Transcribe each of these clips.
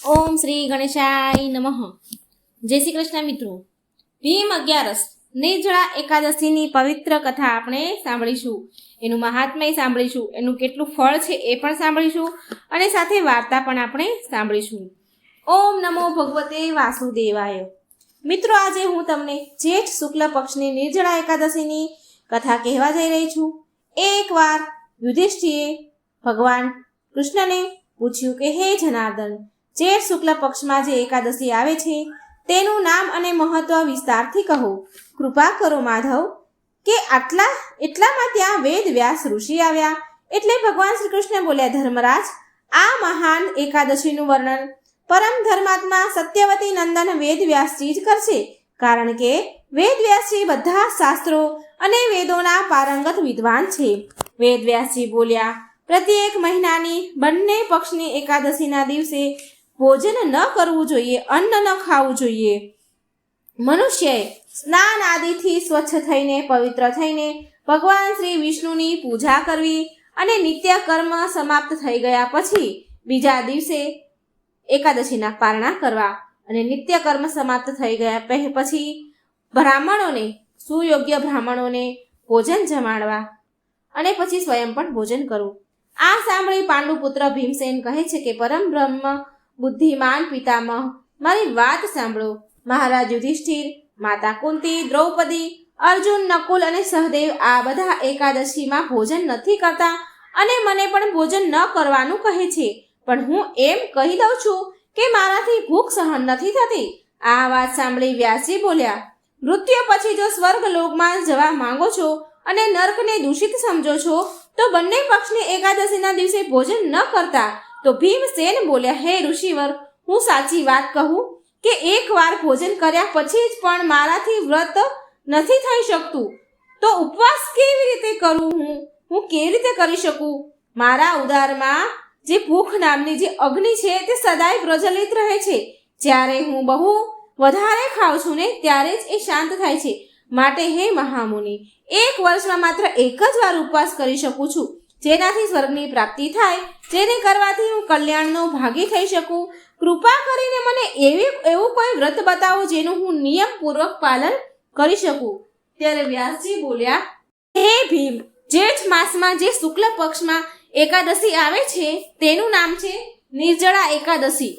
ઓમ શ્રી ગણેશાય નમઃ. જય શ્રી કૃષ્ણ મિત્રો. ભીમ 11 નિર્જળા એકાદશીની પવિત્ર કથા આપણે સાંભળીશું. એનું મહાત્મ્ય સાંભળીશું, એનું કેટલું ફળ છે એ પણ સાંભળીશું અને સાથે વાર્તા પણ આપણે સાંભળીશું. ઓમ નમો ભગવતે વાસુદેવાય. મિત્રો, આજે હું તમને જેઠ શુક્લ પક્ષની નિર્જળા એકાદશીની કથા કહેવા જઈ રહી છું. એકવાર યુધિષ્ઠિરે ભગવાન કૃષ્ણને પૂછ્યું કે હે જનાર્દન, જેઠ શુક્લ પક્ષમાં જે એકાદશી આવે છે તેનું નામ અને મહત્વ વિસ્તારથી કહો. કૃપા કરો માધવ, કે એટલામાં ત્યાં વેદ વ્યાસ ઋષિ આવ્યા. એટલે ભગવાન શ્રી કૃષ્ણ બોલ્યા, ધર્મરાજ, આ મહાન એકાદશીનું વર્ણન પરમ ધર્માત્મા સત્યવતી નંદન વેદ વ્યાસજી જ કરશે, કારણ કે વેદ વ્યાસજી બધા શાસ્ત્રો અને વેદોના પારંગત વિદ્વાન છે. વેદ વ્યાસજી બોલ્યા, પ્રત્યેક મહિનાની બંને પક્ષની એકાદશીના દિવસે ભોજન ન કરવું જોઈએ, અન્ન ન ખાવું જોઈએ. મનુષ્યએ સ્નાન આદિથી સ્વચ્છ થઈને પવિત્ર થઈને ભગવાન શ્રી વિષ્ણુની પૂજા કરવી અને નિત્ય કર્મ સમાપ્ત થઈ ગયા પછી બીજા દિવસે એકાદશીના પારણા કરવા અને નિત્ય કર્મ સમાપ્ત થઈ ગયા પછી બ્રાહ્મણોને, સુયોગ્ય બ્રાહ્મણોને ભોજન જમાડવા અને પછી સ્વયં પણ ભોજન કરવું. આ સાંભળી પાંડુપુત્ર ભીમસેન કહે છે કે પરમ બ્રહ્મ બુદ્ધિમાન પિતામહ, મારી વાત સાંભળો. મહારાજ યુધિષ્ઠિર, માતા કુંતી, દ્રૌપદી, અર્જુન, નકુલ અને સહદેવ આ બધા એકાદશીમાં ભોજન નથી કરતા અને મને પણ ભોજન ન કરવાનું કહે છે, પણ હું એમ કહી દઉં છું કે મારાથી ભૂખ સહન નથી થતી. આ વાત સાંભળી વ્યાસજી બોલ્યા, મૃત્યુ પછી જો સ્વર્ગ લોકમાં જવા માંગો છો અને નર્કને દૂષિત સમજો છો તો બંને પક્ષની એકાદશીના દિવસે ભોજન ન કરતા. તો ભીમસેન બોલ્યા, હે ઋષિવર, હું સાચી વાત કહું કે એકવાર ભોજન કર્યા પછી જ પણ મારાથી વ્રત નથી થઈ શકતું, તો ઉપવાસ કેવી રીતે કરું? હું કેવી રીતે કરી શકું? મારા ઉદરમાં જે ભૂખ નામની જે અગ્નિ છે તે સદાય પ્રજ્વલિત રહે છે. જ્યારે હું બહુ વધારે ખાઉં છું ને ત્યારે જ એ શાંત થાય છે. માટે હે મહામુનિ, એક વર્ષમાં માત્ર એક જ વાર ઉપવાસ કરી શકું છું, જેનાથી સ્વર્ગની પ્રાપ્તિ થાય, જેને કરવાથી હું કલ્યાણનો ભાગી થઈ શકું. કૃપા કરીને મને એવું કોઈ વ્રત બતાવો જેનું હું નિયમપૂર્વક પાલન કરી શકું. ત્યારે વ્યાસજી બોલ્યા, હે ભીમ, જેઠ માસમાં જે શુક્લ પક્ષમાં એકાદશી આવે છે તેનું નામ છે નિર્જળા એકાદશી.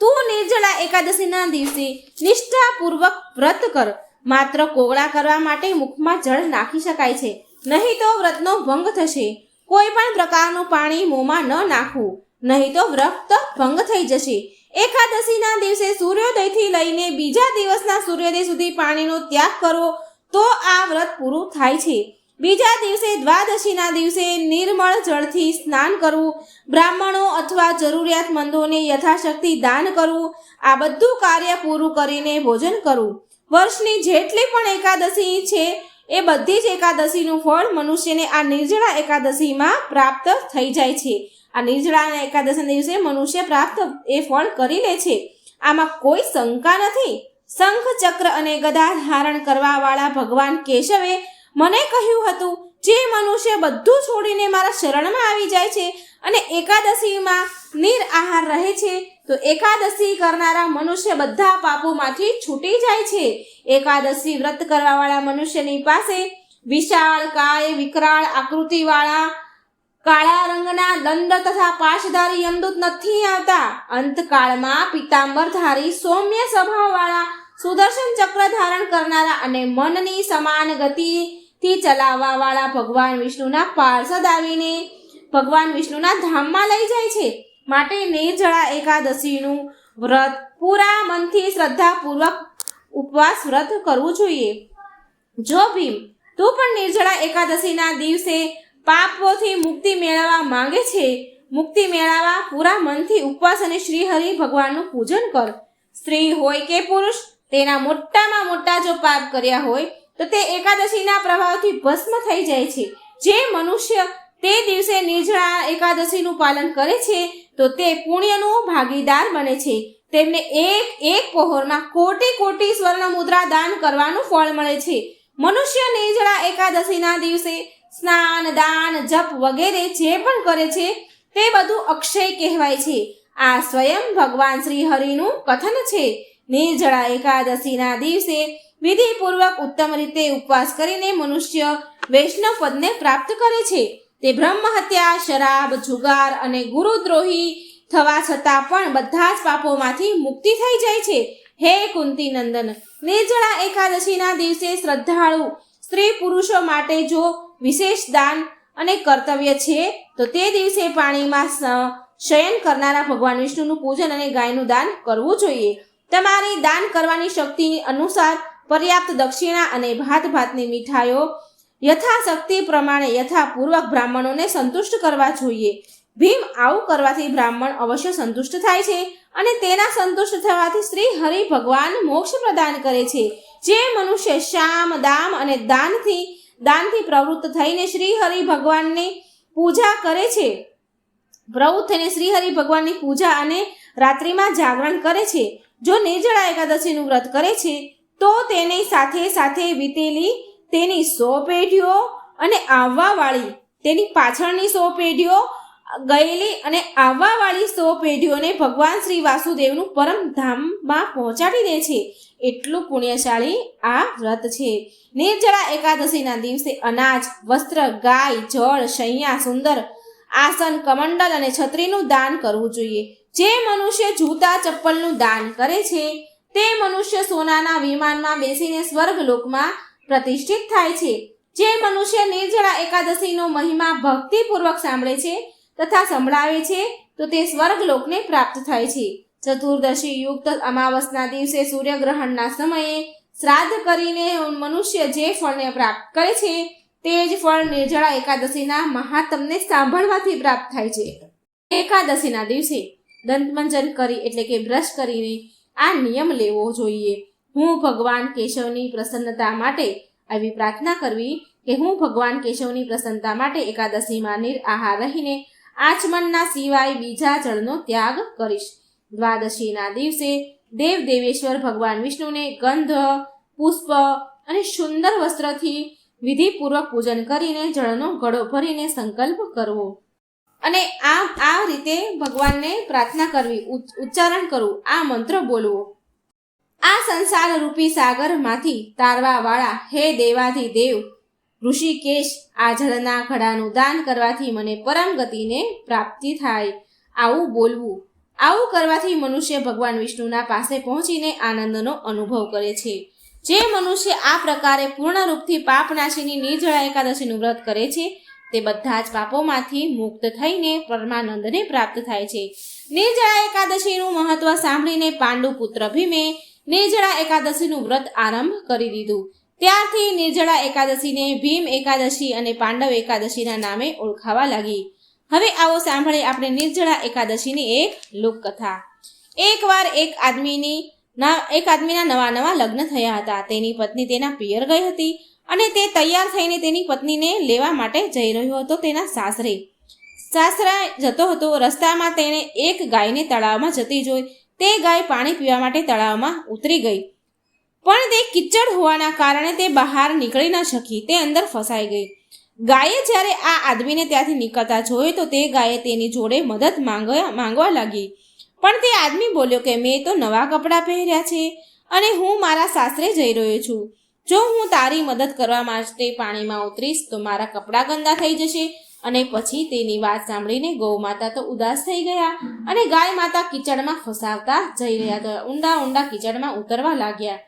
તું નિર્જળા એકાદશીના દિવસે નિષ્ઠાપૂર્વક વ્રત કર. માત્ર કોગળા કરવા માટે મુખમાં જળ નાખી શકાય છે, નહીં તો વ્રતનો ભંગ થશે. કોઈ પણ પ્રકારનું પાણી મોંમાં ન નાખવું, નહીં તો વ્રત ભંગ થઈ જશે. એકાદશીના દિવસે સૂર્યોદયથી લઈને બીજા દિવસના સૂર્યોદય સુધી પાણીનો ત્યાગ કરવો તો આ વ્રત પૂરું થાય છે. બીજા દિવસે દ્વાદશીના દિવસે નિર્મળ જળથી સ્નાન કરવું, બ્રાહ્મણો અથવા જરૂરિયાતમંદોને યથાશક્તિ દાન કરવું, આ બધું કાર્ય પૂરું કરીને ભોજન કરવું. વર્ષની જેટલી પણ એકાદશી છે એ બધી જ એકાદશીનું ફળ મનુષ્યને આ નિર્જળા એકાદશીમાં પ્રાપ્ત થઈ જાય છે. આ નિર્જળા એકાદશીના દિવસે મનુષ્ય પ્રાપ્ત એ ફળ કરી લે છે. આમાં કોઈ શંકા નથી. શંખ, ચક્ર અને ગદા ધારણ કરવા વાળા ભગવાન કેશવે મને કહ્યું હતું, જે મનુષ્ય બધું છોડીને મારા શરણમાં આવી જાય છે અને એકાદશીમાં નિરાહાર રહે છે તો એકાદશી કરનારા મનુષ્ય બધા પાપોમાંથી છૂટી જાય છે. એકાદશી વ્રત કરવા વાળા મનુષ્યની પાસે વિશાળ કાય, વિકરાળ આકૃતિવાળા કાળા રંગના દંડ તથા પાશધારી યમદૂત નથી આવતા. અંતકાળમાં પીતાંબરધારી સૌમ્ય સ્વભાવવાળા સુદર્શન ચક્ર ધારણ કરનારા અને મનની સમાન ગતિથી ચલાવવા વાળા ભગવાન વિષ્ણુના પાર્ષદ આવીને ભગવાન વિષ્ણુના ધામમાં લઈ જાય છે. માટે નિર્જળા એકાદશીનું વ્રત પૂરા મનથી શ્રદ્ધાપૂર્વક ઉપવાસ વ્રત કરવું જોઈએ. જો ભીમ, તું પણ નિર્જળા એકાદશીના દિવસે પાપોથી મુક્તિ મેળવવા માંગે છે, મુક્તિ મેળવવા પૂરા મનથી ઉપવાસ અને શ્રી હરિ ભગવાનનું પૂજન કર. સ્ત્રી હોય કે પુરુષ, તેના મોટામાં મોટા જો પાપ કર્યા હોય તો તે એકાદશીના પ્રભાવથી ભસ્મ થઈ જાય છે. જે મનુષ્ય તે દિવસે નિર્જળા એકાદશીનું પાલન કરે છે તો તે પુણ્યનું ભાગીદાર બને છે. તેમને એક પહોરમાં કોટી કોટી સ્વર્ણ મુદ્રા દાન કરવાનું ફળ મળે છે. મનુષ્ય નિર્જળા એકાદશીના દિવસે સ્નાન, દાન, જપ વગેરે જે પણ કરે છે તે બધું અક્ષય કહેવાય છે. આ સ્વયં ભગવાન શ્રી હરિનું કથન છે. નિર્જળા એકાદશીના દિવસે વિધિપૂર્વક ઉત્તમ રીતે ઉપવાસ કરીને મનુષ્ય વૈષ્ણવ પદને પ્રાપ્ત કરે છે. તે બ્રહ્મ હત્યા, શરાબ, જુગાર અને ગુરુદ્રોહી થવા છતાં પણ બધા જ પાપોમાંથી મુક્તિ થઈ જાય છે. હે કુંતી નંદન, નિર્જળા એકાદશીના દિવસે શ્રદ્ધાળુ સ્ત્રી પુરુષો માટે જો વિશેષ દાન અને કર્તવ્ય છે તો તે દિવસે પાણીમાં શયન કરનારા ભગવાન વિષ્ણુનું પૂજન અને ગાયનું દાન કરવું જોઈએ. તમારી દાન કરવાની શક્તિ અનુસાર પર્યાપ્ત દક્ષિણા અને ભાત ભાતની મીઠાઈઓ યથાશક્તિ પ્રમાણે યથાપૂર્વક બ્રાહ્મણોને સંતુષ્ટ કરવા જોઈએ. ભીમ આવું કરવાથી બ્રાહ્મણ અવશ્ય સંતુષ્ટ થાય છે અને તેના સંતુષ્ટ થવાથી શ્રી હરિ ભગવાન મોક્ષ પ્રદાન કરે છે. જે મનુષ્ય શામ, દામ અને દાનથી પ્રવૃત્ત થઈને શ્રી હરિ ભગવાનની પૂજા કરે છે, પ્રવૃત્ત થઈને શ્રી હરિ ભગવાનની પૂજા અને રાત્રિમાં જાગરણ કરે છે, જો નિર્જળા એકાદશીનું વ્રત કરે છે તો તેની સાથે સાથે વીતેલી તેની 100 પેઢીઓ અને આવવાવાળી તેની પાછળની 100 પેઢીઓ, ગયેલી અને આવવાવાળી 100 પેઢીઓને ભગવાન શ્રી વાસુદેવનું પરમ ધામમાં પહોંચાડી દે છે. એટલું પુણ્યશાળી આ વ્રત છે. નિર્જળા એકાદશીના દિવસે અનાજ, વસ્ત્ર, ગાય, જળ, શૈયા, સુંદર આસન, કમંડલ અને છત્રીનું દાન કરવું જોઈએ. જે મનુષ્ય જૂતા ચપ્પલનું દાન કરે છે તે મનુષ્ય સોનાના વિમાનમાં બેસીને સ્વર્ગલોકમાં પ્રતિષ્ઠિત થાય છે. જે મનુષ્ય નિર્જળા એકાદશીનો મહિમા ભક્તિપૂર્વક સાંભળે છે તથા સંભળાવે છે તો તે સ્વર્ગલોકને પ્રાપ્ત થાય છે. ચતુર્દશી યુક્ત અમાવસના દિવસે સૂર્યગ્રહણના સમયે શ્રાદ્ધ કરીને મનુષ્ય જે ફળને પ્રાપ્ત કરે છે તે જ ફળ નિર્જળા એકાદશીના મહાત્મને સાંભળવાથી પ્રાપ્ત થાય છે. એકાદશીના દિવસે દંતમંજન કરી એટલે કે બ્રશ કરીને આ નિયમ લેવો જોઈએ. હું ભગવાન કેશવની પ્રસન્નતા માટે આવી પ્રાર્થના કરવી કે હું ભગવાન કેશવની પ્રસન્નતા માટે એકાદશીમાં નિરાહાર રહીને આચમનના સિવાય બીજા જળનો ત્યાગ કરીશ. દ્વાદશીના દિવસે દેવ દેવેશ્વર ભગવાન વિષ્ણુને ગંધ, પુષ્પ અને સુંદર વસ્ત્રથી વિધિપૂર્વક પૂજન કરીને જળનો ઘડો ભરીને સંકલ્પ કરવો અને આ રીતે ભગવાનને પ્રાર્થના કરવી, ઉચ્ચારણ કરવું, આ મંત્ર બોલવો. આ સંસાર રૂપી સાગરમાંથી તારવા વાળા હે દેવાધિદેવ ઋષિકેશ, આ જળના ઘડાનું દાન કરવાથી મને પરમ ગતિને પ્રાપ્તિ થાય. આવું બોલવું. આવું કરવાથી મનુષ્ય ભગવાન વિષ્ણુના પાસે પહોંચીને આનંદનો અનુભવ કરે છે. જે મનુષ્ય આ પ્રકારે પૂર્ણ રૂપથી પાપનાશીની નિર્જળા એકાદશીનું વ્રત કરે છે તે બધા જ પાપોમાંથી મુક્ત થઈને પરમાનંદને પ્રાપ્ત થાય છે. નિર્જળા એકાદશીનું મહત્વ સાંભળીને પાંડુ પુત્ર ભીમે નિર્જળા એકાદશીનું વ્રત આરંભ કરી દીધું. ત્યારથી નિર્જળા એકાદશીને ભીમ એકાદશી અને પાંડવ એકાદશીના નામે ઓળખાવા લાગી. હવે આવો સાંભળીએ આપણે નિર્જળા એકાદશીની એક લોકકથા. એકવાર એક આદમીના નવા લગ્ન થયા હતા. તેની પત્ની તેના પિયર ગઈ હતી અને તે તૈયાર થઈને તેની પત્નીને લેવા માટે જઈ રહ્યો હતો તેના સાસરા જતો હતો. રસ્તામાં તેણે એક ગાયને તળાવમાં જતી જોઈ. તે ગાય પાણી પીવા માટે તળાવમાં ઉતરી ગઈ, પણ તે કિચડ હોવાના કારણે તે બહાર નીકળી ન શકી. તે અંદર ફસાઈ ગઈ. ગાયે જ્યારે આ આદમીને ત્યાંથી નીકળતા જોયો તો તે ગાયે તેની જોડે મદદ માંગવા લાગી. પણ તે આદમી બોલ્યો કે મેં તો નવા કપડાં પહેર્યા છે અને હું મારા સાસરે જઈ રહ્યો છું. જો હું તારી મદદ કરવા માટે પાણીમાં ઉતરીશ તો મારા કપડાં ગંદા થઈ જશે. અને પછી તેની વાત સાંભળીને ગૌ માતા તો ઉદાસ થઈ ગયા અને ગાય માતા કિચડમાં ફસાવતા જઈ રહ્યા હતા. ઊંડા કિચડમાં ઉતરવા લાગ્યા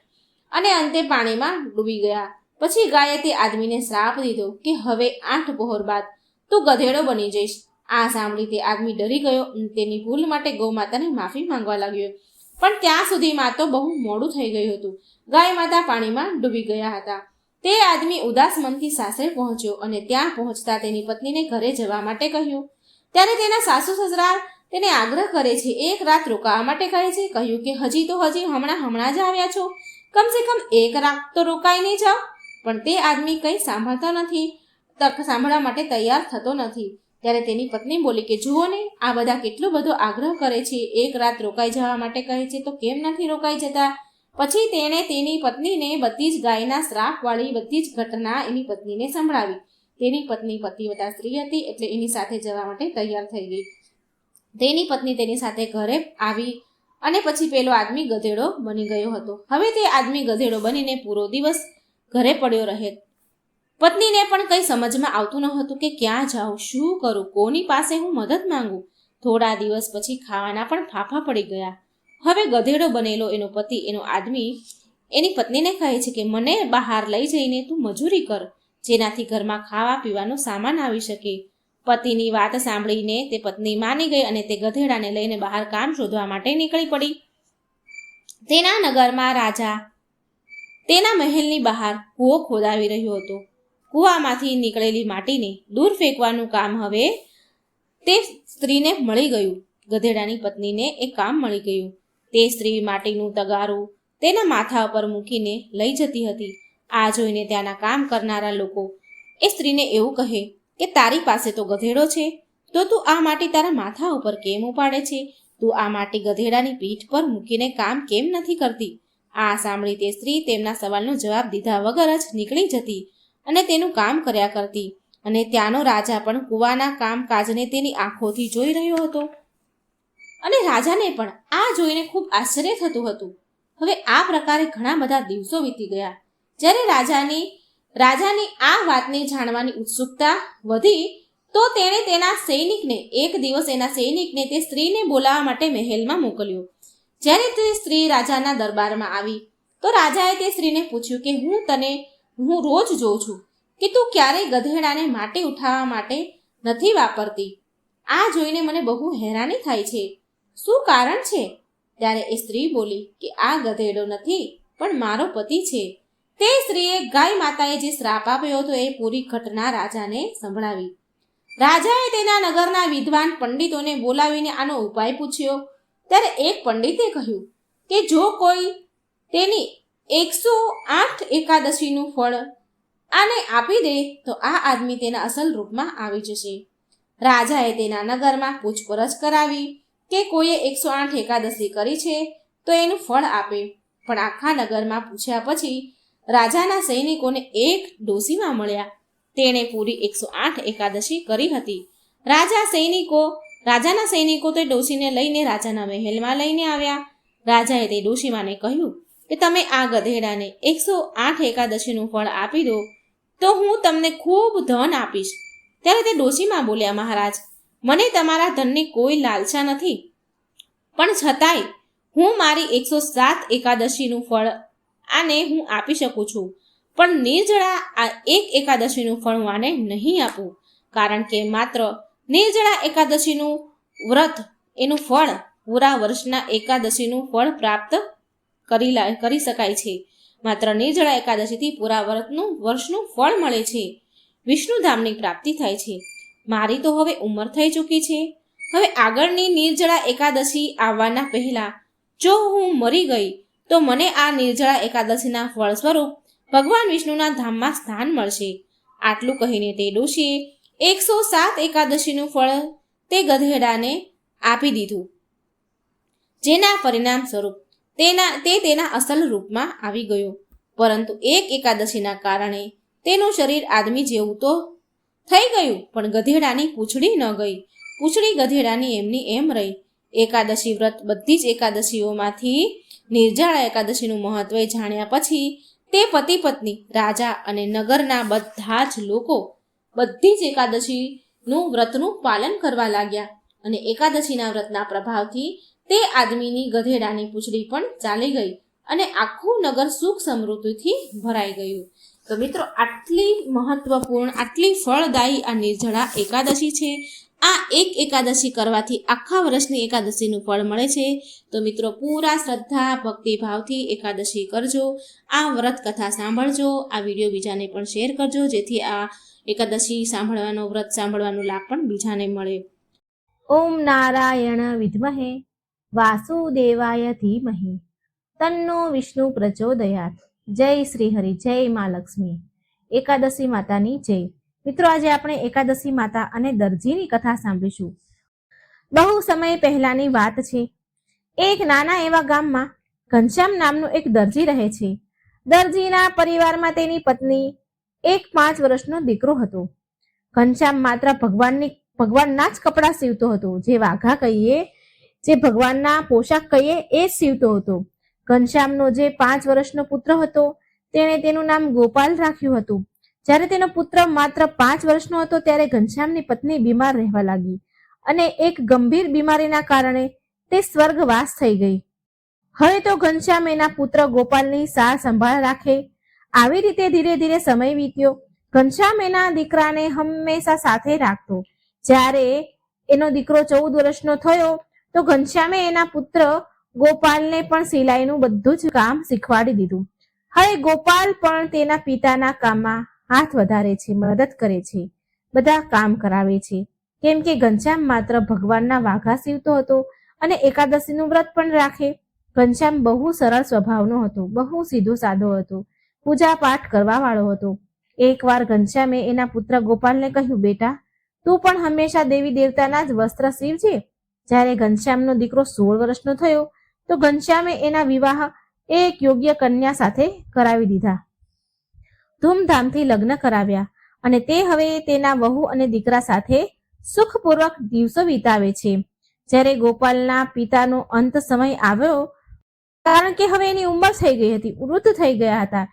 અને અંતે પાણીમાં ડૂબી ગયા. પછી ગાયે તે આદમીને શ્રાપ દીધો કે હવે 8 પહોર બાદ તું ગધેડો બની જઈશ. આ સાંભળી તે આદમી ડરી ગયો અને તેની ભૂલ માટે ગૌ માતાને માફી માંગવા લાગ્યો. પણ ત્યાં સુધીમાં તો બહુ મોડું થઈ ગયું હતું. ગાય માતા પાણીમાં ડૂબી ગયા હતા. તે આદમી ઉદાસ મનથી સાસરે પહોંચ્યો અને ત્યાં પહોંચતા તેની પત્નીને ઘરે જવા માટે કહ્યું. ત્યારે તેના સાસુ સસરા તેને આગ્રહ કરે છે, એક રાત રોકાવા માટે કહે છે. કહ્યું કે હજી હમણાં જ આવ્યા છો, કમસે કમ એક રાત તો રોકાઈને જાઓ. પણ તે આદમી કંઈ સાંભળવા માટે તૈયાર થતો નથી. ત્યારે તેની પત્ની બોલી કે જુઓ ને, આ બધા કેટલો બધો આગ્રહ કરે છે, એક રાત રોકાઈ જવા માટે કહે છે તો કેમ નથી રોકાઈ જતા. પછી તેણે તેની પત્નીને બધી જ ગાયના શ્રાપવાળી બધી જ ઘટના એની પત્નીને સંભળાવી. તેની પત્ની પતિવ્રતા સ્ત્રી હતી એટલે એની સાથે જવા માટે તૈયાર થઈ ગઈ. તેની પત્ની તેની સાથે ઘરે આવી અને પછી પેલો આદમી ગધેડો બની ગયો હતો. હવે તે આદમી ગધેડો બનીને પૂરો દિવસ ઘરે પડ્યો રહે. પત્નીને પણ કંઈ સમજમાં આવતું ન હતું કે ક્યાં જાઉં, શું કરું, કોની પાસે હું મદદ માંગું. થોડા દિવસ પછી ખાવાના પણ ફાફા પડી ગયા. હવે ગધેડો બનેલો એનો પતિ એનો આદમી એની પત્નીને કહે છે કે મને બહાર લઈ જઈને તું મજૂરી કર, જેનાથી ઘરમાં ખાવા પીવાનો સામાન આવી શકે. પતિની વાત સાંભળીને તે પત્ની માની ગઈ અને તે ગધેડાને લઈને બહાર કામ શોધવા માટે નીકળી પડી. તેના નગરમાં રાજા તેના મહેલની બહાર કૂવો ખોદાવી રહ્યો હતો. કૂવામાંથી નીકળેલી માટીને દૂર ફેંકવાનું કામ હવે તે સ્ત્રીને મળી ગયું. ગધેડાની પત્નીને એ કામ મળી ગયું. તે સ્ત્રી માટીનું તગારું તેના માથા ઉપર મૂકીને લઈ જતી હતી. આ જોઈને ત્યાંના કામ કરનારા લોકો એ સ્ત્રીને એવું કહે કે તારી પાસે તો ગધેડો છે, તો તું આ માટી તારા માથા ઉપર કેમ ઉપાડે છે? તું આ માટી ગધેડાની પીઠ પર મૂકીને કામ કેમ નથી કરતી? આ સાંભળી તે સ્ત્રી તેમના સવાલનો જવાબ દીધા વગર જ નીકળી જતી અને તેનું કામ કર્યા કરતી. અને ત્યાંનો રાજા પણ કૂવાના કામકાજને તેની આંખોથી જોઈ રહ્યો હતો. અને રાજાને પણ આ જોઈને ખૂબ આશ્ચર્ય થતું હતું. હવે આ પ્રકારે ઘણા બધા દિવસો વીતી ગયા. જ્યારે રાજાની આ વાતને જાણવાની ઉત્સુકતા વધી તો તેણે તેના સૈનિકને એક દિવસ તે સ્ત્રીને બોલાવવા માટે મહેલમાં મોકલ્યો. જ્યારે તે સ્ત્રી રાજાના દરબારમાં આવી તો રાજાએ તે સ્ત્રીને પૂછ્યું કે હું રોજ જોઉં છું કે તું ક્યારેય ગધેડાને માટી ઉઠાવવા માટે નથી વાપરતી. આ જોઈને મને બહુ હેરાની થાય છે. શું કારણ છે? ત્યારે એ સ્ત્રી બોલી કે આ ગધેડો નથી પણ મારો પતિ છે. તે સ્ત્રીએ ગાય માતાએ જે શ્રાપ આપ્યો હતો એ પૂરી ઘટના રાજાને સંભળાવી. રાજાએ તેના નગરના વિદ્વાન પંડિતોને બોલાવીને આનો ઉપાય પૂછ્યો. ત્યારે એક પંડિતે કહ્યું કે જો કોઈ તેની 108 એકાદશીનું ફળ આને આપી દે તો આ આદમી તેના અસલ રૂપમાં આવી જશે. રાજાએ તેના નગરમાં પૂછપરછ કરાવી કે કોઈએ 108 એકાદશી કરી છે તો એનું ફળ આપે. પણ આખા નગરમાં પૂછ્યા પછી રાજાના સૈનિકોને એક ડોશીમાં મળ્યા. તેણે પૂરી 108 એકાદશી કરી હતી. રાજાના સૈનિકો તે ડોશીને લઈને રાજાના મહેલમાં લઈને આવ્યા. રાજાએ તે ડોશીમાને કહ્યું કે તમે આ ગધેડાને 108 એકાદશીનું ફળ આપી દો તો હું તમને ખૂબ ધન આપીશ. ત્યારે તે ડોશીમાં બોલ્યા, મહારાજ, મને તમારા ધનની કોઈ લાલસા નથી, પણ છતાંય હું મારી 107 એકાદશીનું ફળ આને હું આપી શકું છું, પણ નિર્જળા આ એક એકાદશીનું ફળ હું આને નહીં આપું, કારણ કે માત્ર નિર્જળા એકાદશીનું વ્રત એનું ફળ પૂરા વર્ષના એકાદશીનું ફળ પ્રાપ્ત કરી શકાય છે. માત્ર નિર્જળા એકાદશીથી પૂરા વર્ષનું ફળ મળે છે. વિષ્ણુધામની પ્રાપ્તિ થાય છે. મારી તો હવે ઉંમર થઈ ચૂકી છે. હવે આગળની નિર્જળા એકાદશી આવવાના પહેલા જો હું મરી ગઈ તો મને આ નિર્જળા એકાદશીના ફળ સ્વરૂપ ભગવાન વિષ્ણુના ધામમાં સ્થાન મળશે. આટલું કહીને તે ડોશીએ 107 એકાદશીનું ફળ તે ગધેડાને આપી દીધું, જેના પરિણામ સ્વરૂપ તે તેના અસલ રૂપમાં આવી ગયો. પરંતુ એક એકાદશીના કારણે તેનું શરીર આદમી જેવું તો થઈ ગયું, પણ ગધેડાની પૂંછડી ન ગઈ. પૂંછડી ગધેડાની એમની એમ રહી. એકાદશી વ્રત બધી જ એકાદશીઓમાંથી નિર્જળા એકાદશીનું મહત્વ જાણ્યા પછી તે પતિ પત્ની, રાજા અને નગરના બધા જ લોકો બધી જ એકાદશીનું વ્રતનું પાલન કરવા લાગ્યા. અને એકાદશીના વ્રતના પ્રભાવથી તે આદમીની ગધેડાની પૂંછડી પણ ચાલી ગઈ અને આખું નગર સુખ સમૃદ્ધિથી ભરાઈ ગયું. તો મિત્રો, આટલી મહત્વપૂર્ણ, આટલી ફળદાયી આ નિર્જળા એકાદશી છે. આ એક એકાદશી કરવાથી આખા વર્ષની એકાદશીનું ફળ મળે છે. તો મિત્રો, પૂરા શ્રદ્ધા ભક્તિભાવથી એકાદશી કરજો. આ વ્રત કથા સાંભળજો. આ વિડીયો બીજાને પણ શેર કરજો, જેથી આ એકાદશી વ્રત સાંભળવાનો લાભ પણ બીજાને મળે. ઓમ નારાયણ વિદ્મહે વાસુદેવાય ધીમહિ તન્નો વિષ્ણુ પ્રચોદયાત. જય શ્રી હરિ, જય મા લક્ષ્મી. એકાદશી માતાની જય. મિત્રો, આજે આપણે એકાદશી માતા અને દરજીની કથા સાંભળીશું. બહુ સમય પહેલાની વાત છે. એક નાના એવા ગામમાં ઘનશ્યામ નામનો એક દરજી રહે છે. દરજીના પરિવારમાં તેની પત્ની, એક 5 વર્ષનો દીકરો હતો. ઘનશ્યામ માત્ર ભગવાનની ભગવાનના જ કપડાં સીવતો હતો, જે વાઘા કહીએ, જે ભગવાનના પોશાક કહીએ એ જ સીવતો હતો. ઘનશ્યામનો જે 5 વર્ષનો પુત્ર હતો તેણે તેનું નામ ગોપાલ રાખ્યું હતું. જ્યારે તેનો પુત્ર માત્ર 5 વર્ષનો હતો ત્યારે ઘનશ્યામની પત્ની બીમાર રહેવા લાગી અને એક ગંભીર બીમારીના કારણે તે સ્વર્ગવાસ થઈ ગઈ. હવે તો ઘનશ્યામ એના પુત્ર ગોપાલની સાર સંભાળ રાખે. આવી રીતે ધીરે ધીરે સમય વીત્યો. ઘનશ્યામ એના દીકરાને હંમેશા સાથે રાખતો. જ્યારે એનો દીકરો 14 વર્ષનો થયો તો ઘનશ્યામે એના પુત્ર ગોપાલને પણ સિલાઈનું બધું જ કામ શીખવાડી દીધું. હવે ગોપાલ પણ તેના પિતાના કામમાં હાથ વધારે છે, મદદ કરે છે, બધા કામ કરાવે છે. કેમ કે ઘનશ્યામ માત્ર ભગવાનના વાઘા સીવતો હતો અને એકાદશીનું વ્રત પણ રાખે. ઘનશ્યામ બહુ સરળ સ્વભાવનો હતો, બહુ સીધો સાદો હતો, પૂજા પાઠ કરવા વાળો હતો. એકવાર ઘનશ્યામે એના પુત્ર ગોપાલને કહ્યું, બેટા તું પણ હંમેશા દેવી દેવતાના જ વસ્ત્ર સીવજે. જ્યારે ઘનશ્યામનો દીકરો 16 વર્ષનો થયો તો ઘનશ્યામે એના વિવાહ એક યોગ્ય કન્યા સાથે કરાવી દીધા. ધૂમધામથી લગ્ન કરાવ્યા અને તે હવે તેના વહુ અને દીકરા સાથે સુખપૂર્વક દિવસો વિતાવે છે. જ્યારે ગોપાલના પિતાનો અંત સમય આવ્યો, કારણ કે હવે એની ઉંમર થઈ ગઈ હતી, વૃદ્ધ થઈ ગયા હતા,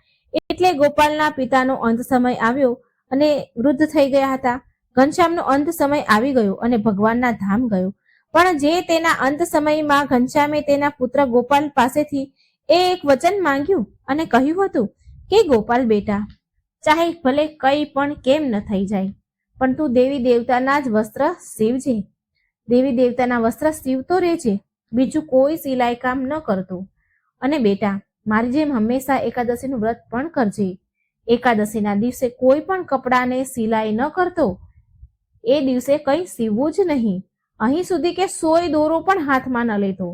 એટલે ગોપાલના પિતાનો અંત સમય આવ્યો અને વૃદ્ધ થઈ ગયા હતા. ઘનશ્યામનો અંત સમય આવી ગયો અને ભગવાનના ધામ ગયો. પણ જે તેના અંત સમયમાં ઘનશ્યામે તેના પુત્ર ગોપાલ પાસેથી એક વચન માંગ્યું અને કહ્યું હતું કે ગોપાલ બેટા, ચાહે ભલે કઈ પણ કેમ ન થઈ જાય, પણ તું દેવી દેવતાના જ વસ્ત્ર સીવજે. દેવી દેવતાના વસ્ત્ર સીવતો રહેજે, બીજું કોઈ સિલાઈ કામ ન કરતો. અને બેટા, મારી જેમ હંમેશા એકાદશીનું વ્રત પણ કરજે. એકાદશીના દિવસે કોઈ પણ કપડાને સિલાઈ ન કરતો. એ દિવસે કંઈ સીવવું જ નહીં. અહીં સુધી કે સોય દોરો પણ હાથમાં ન લેતો.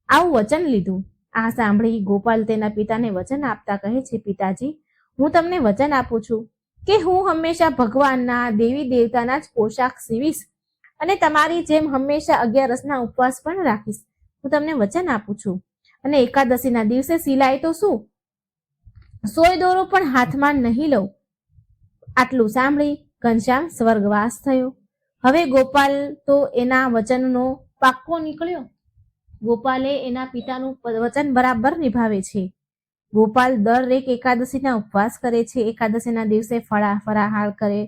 આવું વચન લીધું. આ સાંભળી ગોપાલ તેના પિતાને વચન આપતા કહે છે, પિતાજી, હું તમને વચન આપું છું કે હું હંમેશા ભગવાનના દેવી દેવતાના જ પોશાક સીવીશ અને તમારી જેમ હંમેશા 11 ઉપવાસ પણ રાખીશ. હું તમને વચન આપું છું. અને એકાદશીના દિવસે સિલાઈ તો શું, સોય દોરો પણ હાથમાં નહીં લઉં. આટલું સાંભળી ઘનશ્યામ સ્વર્ગવાસ થયો. હવે ગોપાલ તો એના વચનનો પાક્કો નીકળ્યો. ગોપાલે એના પિતાનું વચન બરાબર નિભાવે છે. ગોપાલ દરેક એકાદશીના ઉપવાસ કરે છે. એકાદશીના દિવસે ફરાહાર કરે,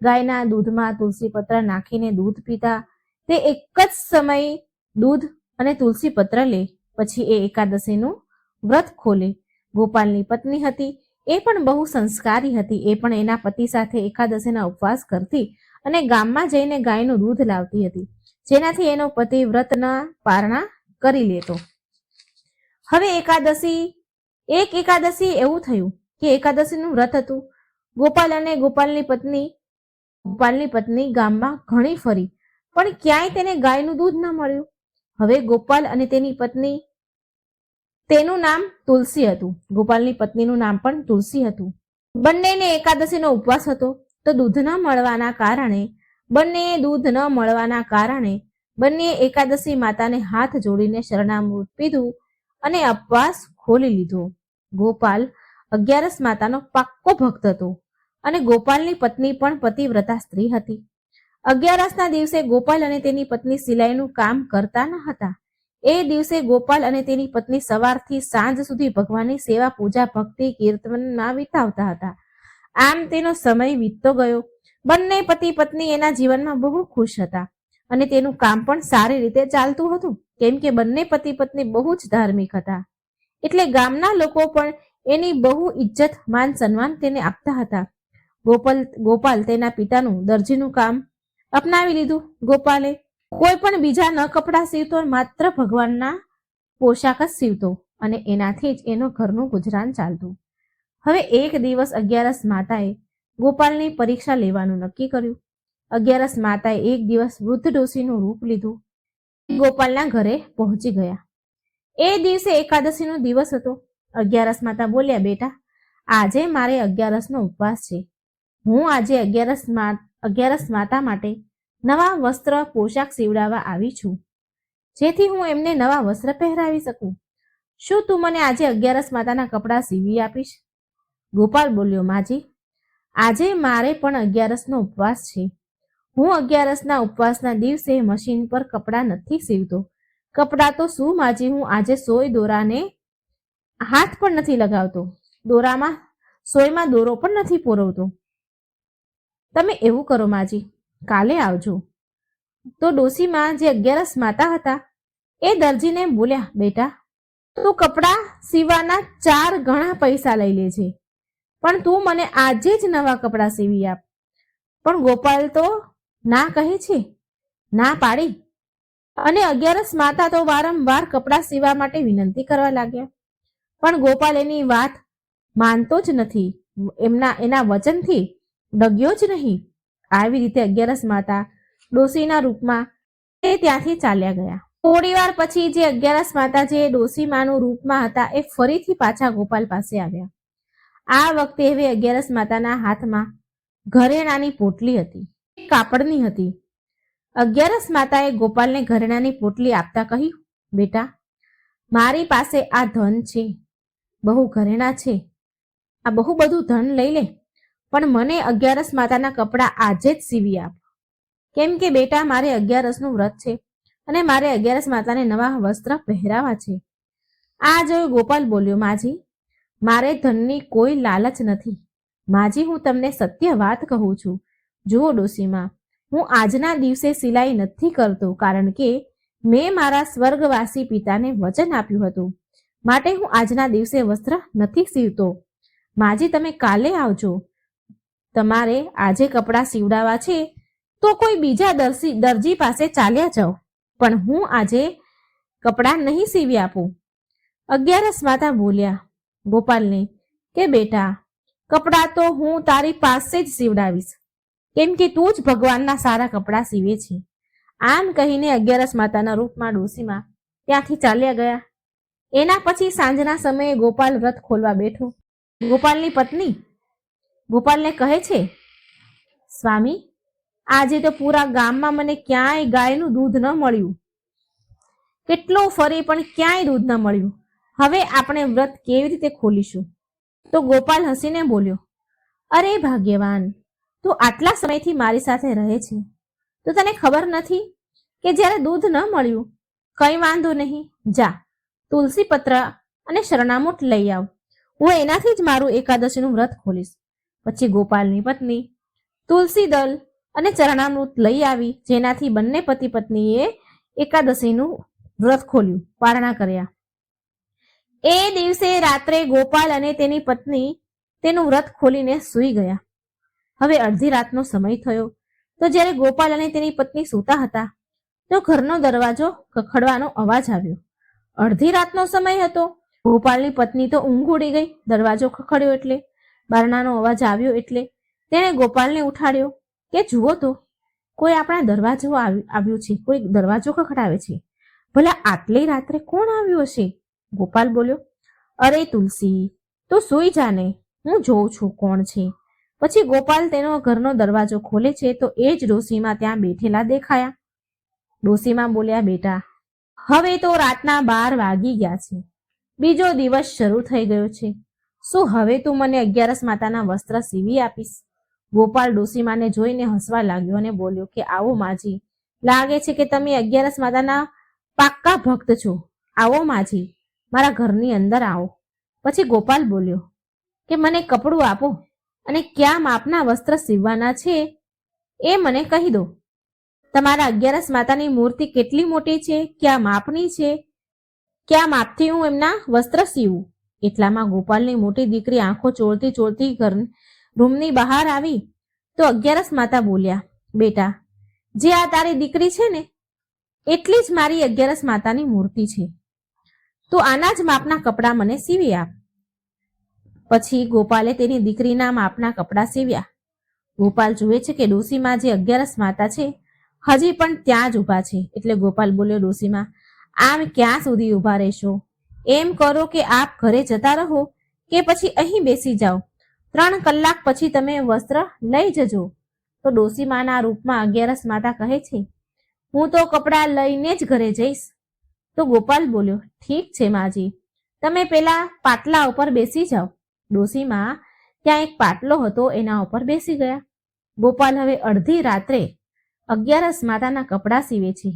ગાયના દૂધમાં તુલસી પત્ર નાખીને દૂધ પીતા. તે એક જ સમય દૂધ અને તુલસી પત્ર લે, પછી એ એકાદશીનું વ્રત ખોલે. ગોપાલની પત્ની હતી, એ પણ બહુ સંસ્કારી હતી. એ પણ એના પતિ સાથે એકાદશીના ઉપવાસ કરતી અને ગામમાં જઈને ગાયનું દૂધ લાવતી હતી, જેનાથી એનો પતિ વ્રતના પારણા કરી લેતો. હવે એકાદશી એવું થયું કે એકાદશીનું વ્રત હતું. ગોપાલ અને ગોપાલની પત્ની ગામમાં ઘણી ફરી, પણ ક્યાંય તેને ગાયનું દૂધ ન મળ્યું. હવે ગોપાલ અને તેની પત્ની, તેનું નામ તુલસી હતું, ગોપાલની પત્નીનું નામ પણ તુલસી હતું. બંનેને એકાદશીનો ઉપવાસ હતો. તો દૂધ ન મળવાના કારણે બંને એકાદશી માતાને હાથ જોડીને શરણામૃત પીધું અને ઉપવાસ ખોલી લીધો. ગોપાલ 11 માતાનો પાક્કો ભક્ત હતો અને ગોપાલની પત્ની પણ પતિવ્રતા સ્ત્રી હતી. 11ના દિવસે ગોપાલ અને તેની પત્ની સિલાઈનું કામ કરતા ન હતા. એ દિવસે ગોપાલ અને તેની પત્ની સવારથી સાંજ સુધી ભગવાનની સેવા, પૂજા, ભક્તિ, કીર્તનમાં વિતાવતા હતા. આમ તેનો સમય વીતતો ગયો. બંને પતિ પત્ની એના જીવનમાં બહુ ખુશ હતા અને તેનું કામ પણ સારી રીતે ચાલતું હતું. કેમ કે બંને પતિ પત્ની બહુ જ ધાર્મિક હતા, એટલે ગામના લોકો પણ એની બહુ ઇજ્જત, માન, સન્માન તેને આપતા હતા. ગોપાલ તેના પિતાનું દરજીનું કામ અપનાવી લીધું. ગોપાલે કોઈ પણ બીજા ન કપડાં સીવતો, માત્ર ભગવાનના પોશાક જ સીવતો અને એનાથી જ એનો ઘરનું ગુજરાન ચાલતું. હવે એક દિવસ 11 માતાએ ગોપાલની પરીક્ષા લેવાનું નક્કી કર્યું. 11 માતાએ એક દિવસ વૃદ્ધ ડોશીનું રૂપ લીધું. ગોપાલના ઘરે પહોંચી ગયા. એ દિવસે એકાદશીનો દિવસ હતો. 11 માતા બોલ્યા, બેટા, આજે મારે 11નો ઉપવાસ છે. હું આજે 11 માતા માટે નવા વસ્ત્ર, પોશાક સીવડાવવા આવી છું, જેથી હું એમને નવા વસ્ત્ર પહેરાવી શકું. શું તું મને આજે 11 માતાના કપડાં સીવી આપીશ? ગોપાલ બોલ્યો, માજી, આજે મારે પણ 11નો ઉપવાસ છે. હું 11 ઉપવાસના દિવસે મશીન પર કપડાં નથી સીવતો. કપડાં તો શું માજી, હું આજે સોય દોરાને હાથ પણ નથી લગાવતો. સોયમાં દોરો પણ નથી પોરવતો. તમે એવું કરો માજી, કાલે આવજો. તો ડોશીમાં જે 11 માતા હતા એ દરજીને બોલ્યા, બેટા તું કપડાં સીવવાના 4 ગણા પૈસા લઈ લેજે, પણ તું મને આજે જ નવા કપડાં સીવી આપ. પણ ગોપાલ તો ના કહે છે, ના પાડી. અને 11 માતા તો વારંવાર કપડાં સીવવા માટે વિનંતી કરવા લાગ્યા, પણ ગોપાલ એની વાત માનતો જ નથી. એના વચનથી ડગ્યો જ નહીં. આવી રીતે 11 માતા ડોશીના રૂપમાં તે ત્યાંથી ચાલ્યા ગયા. થોડી વાર પછી જે 11 માતા જે ડોશીમાનું રૂપમાં હતા એ ફરીથી પાછા ગોપાલ પાસે આવ્યા. આ વખતે હવે 11 માતાના હાથમાં ઘરેણાની પોટલી હતી, કાપડની હતી. 11 માતાએ ગોપાલને ઘરેણાની પોટલી આપતા કહ્યું, બેટા મારી પાસે આ ધન છે, બહુ ઘરેણા છે, આ બહુ બધું ધન લઈ લે, પણ મને 11 માતાના કપડાં આજે જ સીવી આપ. કેમ કે બેટા મારે 11નું વ્રત છે અને મારે 11 માતાને નવા વસ્ત્ર પહેરાવા છે. આ જોઈ ગોપાલ બોલ્યો, માજી મારે ધનની કોઈ લાલચ નથી. માજી હું તમને સત્ય વાત કહું છું. જુઓ ડોશીમાં, હું આજના દિવસે સિલાઈ નથી કરતો, કારણ કે મેં મારા સ્વર્ગવાસી પિતાને વચન આપ્યું હતું, માટે હું આજના દિવસે વસ્ત્ર નથી સીવતો. માજી તમે કાલે આવજો. તમારે આજે કપડાં સીવડાવવા છે તો કોઈ બીજા દરજી પાસે ચાલ્યા જાઓ, પણ હું આજે કપડાં નહીં સીવી આપું. 11 માતા બોલ્યા ગોપાલને કે બેટા કપડાં તો હું તારી પાસે જ સીવડાવીશ, કેમ કે તું જ ભગવાનના સારા કપડાં સીવે છે. આમ કહીને 11 માતાના રૂપમાં ડોશીમાં ત્યાંથી ચાલ્યા ગયા. એના પછી સાંજના સમયે ગોપાલ વ્રત ખોલવા બેઠો. ગોપાલની પત્ની ગોપાલને કહે છે, સ્વામી આજે તો પૂરા ગામમાં મને ક્યાંય ગાયનું દૂધ ન મળ્યું. કેટલો ફરી પણ ક્યાંય દૂધ ન મળ્યું. હવે આપણે વ્રત કેવી રીતે ખોલીશું? તો ગોપાલ હસીને બોલ્યો, અરે ભાગ્યવાન, તું આટલા સમયથી મારી સાથે રહે છે તો તને ખબર નથી કે જ્યારે દૂધ ન મળ્યું, કંઈ વાંધો નહીં, જા તુલસી પત્ર અને શરણામૃત લઈ આવ, હું એનાથી જ મારું એકાદશીનું વ્રત ખોલીશ. પછી ગોપાલની પત્ની તુલસી દલ અને ચરણામૃત લઈ આવી, જેનાથી બંને પતિ પત્નીએ એકાદશીનું વ્રત ખોલ્યું, પારણા કર્યા. એ દિવસે રાત્રે ગોપાલ અને તેની પત્ની તેનું વ્રત ખોલીને સૂઈ ગયા. હવે અડધી રાતનો સમય થયો તો જ્યારે ગોપાલ અને તેની પત્ની સૂતા હતા તો ઘરનો દરવાજો ખખડવાનો અવાજ આવ્યો. અડધી રાતનો સમય હતો. ગોપાલની પત્ની તો ઊંઘ ઉડી ગઈ. દરવાજો ખખડ્યો એટલે, બારણાનો અવાજ આવ્યો એટલે તેણે ગોપાલને ઉઠાડ્યો કે જુઓ તો, કોઈ આપણા દરવાજો આવ્યું છે, કોઈ દરવાજો ખખડાવે છે. ભલા આટલી રાત્રે કોણ આવ્યું હશે? ગોપાલ બોલ્યો, અરે તુલસી તું સૂઈ જાને, હું જોઉં છું કોણ છે. પછી ગોપાલ તેનો ઘરનો દરવાજો ખોલે છે તો એ જ ડોશીમાં ત્યાં બેઠેલા દેખાયા. ડોશીમાં બોલ્યા, બેટા હવે તો રાતના 12 વાગી ગયા છે, બીજો દિવસ શરૂ થઈ ગયો છે, શું હવે તું મને 11 માતાના વસ્ત્ર સીવી આપીશ? ગોપાલ ડોશીમાને જોઈને હસવા લાગ્યો અને બોલ્યો કે આવો માજી, લાગે છે કે તમે 11 માતાના પાક્કા ભક્ત છો. આવો માજી, મારા ઘરની અંદર આવો. પછી ગોપાલ બોલ્યો કે મને કપડું આપો અને કયા માપના વસ્ત્ર સીવવાના છે એ મને કહી દો. તમારા 11 માતાની મૂર્તિ કેટલી મોટી છે, કયા માપની છે, કયા માપથી હું એમના વસ્ત્ર સીવું? એટલામાં ગોપાલની મોટી દીકરી આંખો ચોળતી ચોળતી રૂમની બહાર આવી તો 11 માતા બોલ્યા, બેટા જે આ તારી દીકરી છે ને એટલી જ મારી 11 માતાની મૂર્તિ છે, તો આના જ માપના કપડાં મને સીવી આપ. પછી ગોપાલે તેની દીકરીના માપના કપડાં સીવ્યા. ગોપાલ જુએ છે કે ડોશીમાં જે 11 માતા છે હજી પણ ત્યાં જ ઊભા છે. એટલે ગોપાલ બોલ્યો, ડોશીમાં આમ ક્યાં સુધી ઊભા રહેશો? એમ કરો કે આપ ઘરે જતા રહો કે પછી અહીં બેસી જાઓ, 3 કલાક પછી તમે વસ્ત્ર લઈ જજો. તો ડોશીમાના રૂપમાં 11 માતા કહે છે, હું તો કપડાં લઈને જ ઘરે જઈશ. તો ગોપાલ બોલ્યો, ઠીક છે માજી, તમે પેલા પાટલા ઉપર બેસી જાઓ. ડોશીમાં ત્યાં એક પાટલો હતો, એના ઉપર બેસી ગયા. ગોપાલ હવે અડધી રાત્રે 11 માતાના કપડાં સીવે છે.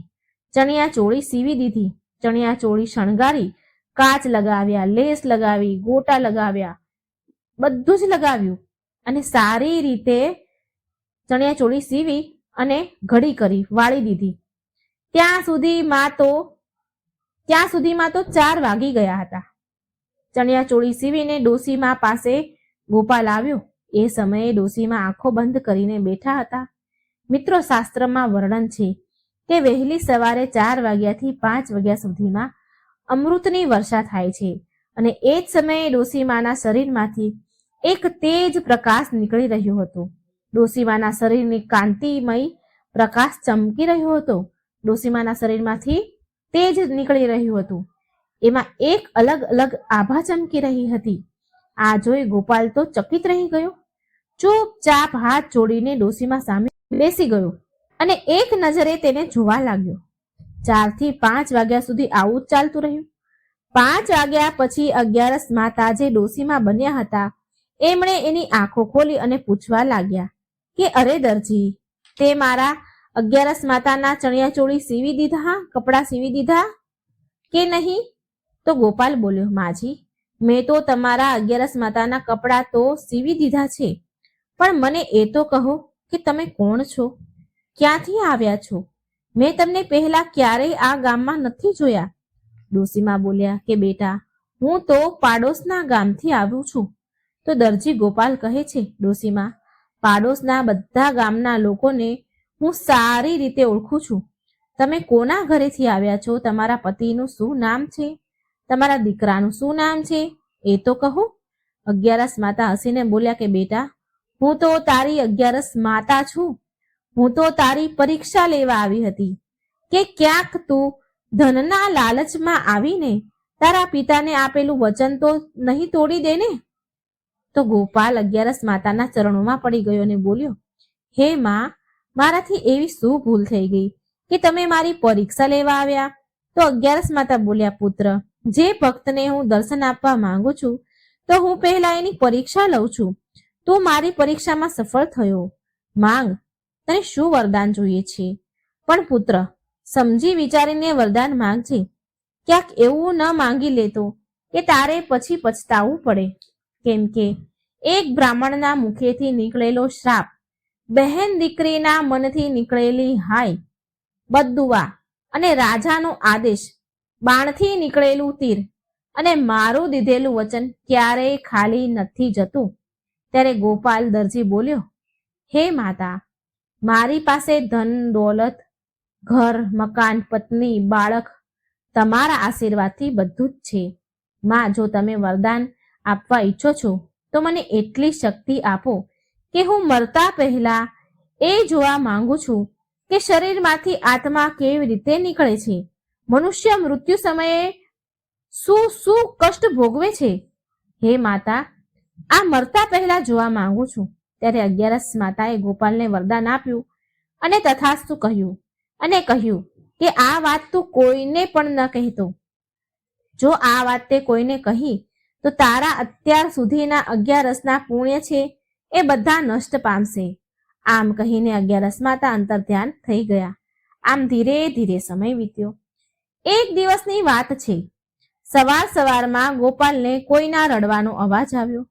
ચણિયા ચોળી સીવી દીધી, ચણિયા ચોળી શણગારી, કાચ લગાવ્યા, લેસ લગાવી, ગોટા લગાવ્યા, બધું જ લગાવ્યું અને સારી રીતે ચણિયા ચોળી સીવી અને ઘડી કરી વાળી દીધી. ત્યાં સુધીમાં તો 4 વાગી ગયા હતા. ચણિયા ચોળી સીવીને ડોસીમા પાસે ગોપાલ આવ્યો. એ સમયે ડોસીમા આંખો બંધ કરીને બેઠા હતા. મિત્રો, શાસ્ત્રમાં વર્ણન છે કે વહેલી સવારે 4 વાગ્યાથી 5 વાગ્યા સુધીમાં અમૃતની વર્ષા થાય છે અને એ જ સમયે ડોસીમાના શરીરમાંથી એક તેજ પ્રકાશ નીકળી રહ્યો હતો. ડોસીમાના શરીરની કાંતિમય પ્રકાશ ચમકી રહ્યો હતો. ડોસીમાના શરીરમાંથી તેજ નીકળી રહ્યું હતું. એમાં એક અલગ અલગ આભા ચમકી રહી હતી. આ જોઈ ગોપાલ તો ચકિત રહી ગયો. ચૂપચાપ હાથ જોડીને ડોસીમા સામે બેસી ગયો અને એક નજરે તેને જોવા લાગ્યો. 4 થી 5 વાગ્યા સુધી આવું જ ચાલતું રહ્યું. 5 વાગ્યા પછી 11 માતા જે ડોસીમા બન્યા હતા એમણે એની આંખો ખોલી અને પૂછવા લાગ્યા કે અરે દરજી, તે મારા 11 માતાના ચણિયા ચોળી સીવી દીધા, કપડાં સીવી દીધા કે નહીં? તો ગોપાલ બોલ્યો, માજી, મેં તો તમારા 11 માતાના કપડાં તો સીવી દીધા છે, પણ મને એ તો કહો કે તમે કોણ છો, ક્યાંથી આવ્યા છો? મેં તમને પહેલા ક્યારેય આ ગામમાં નથી જોયા. ડોસીમા બોલ્યા કે બેટા, હું તો પાડોશના ગામથી આવ્યું છું. તો દરજી ગોપાલ કહે છે, ડોસીમા, પાડોશના બધા ગામના લોકોને હું સારી રીતે ઓળખું છું. તમે કોના ઘરેથી આવ્યા છો? તમારા પતિનું શું નામ છે? તમારા દીકરાનું શું નામ છે? એ તો કહો. 11 માતા હસીને બોલ્યા કે બેટા, હું તો તારી 11 માતા છું. હું તો તારી પરીક્ષા લેવા આવી હતી કે ક્યાંક તું ધનના લાલચમાં આવીને તારા પિતાને આપેલું વચન તો નહીં તોડી દે ને? તો ગોપાલ 11 માતાના ચરણોમાં પડી ગયો અને બોલ્યો, હે માં, મારાથી એવી શું ભૂલ થઈ ગઈ કે તમે મારી પરીક્ષા લેવા આવ્યા? તો 11 માતા બોલ્યા, પુત્ર, જે ભક્તને હું દર્શન આપવા માંગુ છું તો હું પહેલા એની પરીક્ષા લઉં છું. તું મારી પરીક્ષામાં સફળ થયો. માંગ, તને શું વરદાન જોઈએ છે? પણ પુત્ર, સમજી વિચારીને વરદાન માંગજે. ક્યાંક એવું ન માંગી લેતો કે તારે પછી પછતાવું પડે. કેમ કે એક બ્રાહ્મણના મુખેથી નીકળેલો શ્રાપ, બહેન દીકરીના મનથી નીકળેલી હાય, બદદુઆ અને રાજાનો આદેશ, બાણથી નીકળેલું તીર અને મારું દીધેલું વચન ક્યારેય ખાલી નથી જતું. ત્યારે ગોપાલ દરજી બોલ્યો, હે માતા, મારી પાસે ધન દોલત, ઘર, મકાન, પત્ની, બાળક તમારા આશીર્વાદથી બધું જ છે. માં, જો તમે વરદાન આપવા ઈચ્છો છો તો મને એટલી શક્તિ આપો કે હું મરતા પહેલા એ જોવા માંગુ છું કે શરીરમાંથી આત્મા કેવી રીતે નીકળે છે, મનુષ્ય મૃત્યુ સમયે શું કષ્ટ ભોગવે છે. હે માતા, આ મરતા પહેલા જોવા માંગુ છું. ત્યારે 11 માતાએ ગોપાલને વરદાન આપ્યું અને તથાસ્તુ કહ્યું અને કહ્યું કે આ વાત તું કોઈને પણ ન કહેતો. જો આ વાત તે કોઈને કહી તો તારા અત્યાર સુધીના 11ના પુણ્ય છે એ બધા નષ્ટ પામશે. આમ કહીને 11 માતા અંતર્ધ્યાન થઈ ગયા. આમ ધીરે ધીરે સમય વીત્યો. એક દિવસની વાત છે. સવારમાં ગોપાલને કોઈના રડવાનો અવાજ આવ્યો.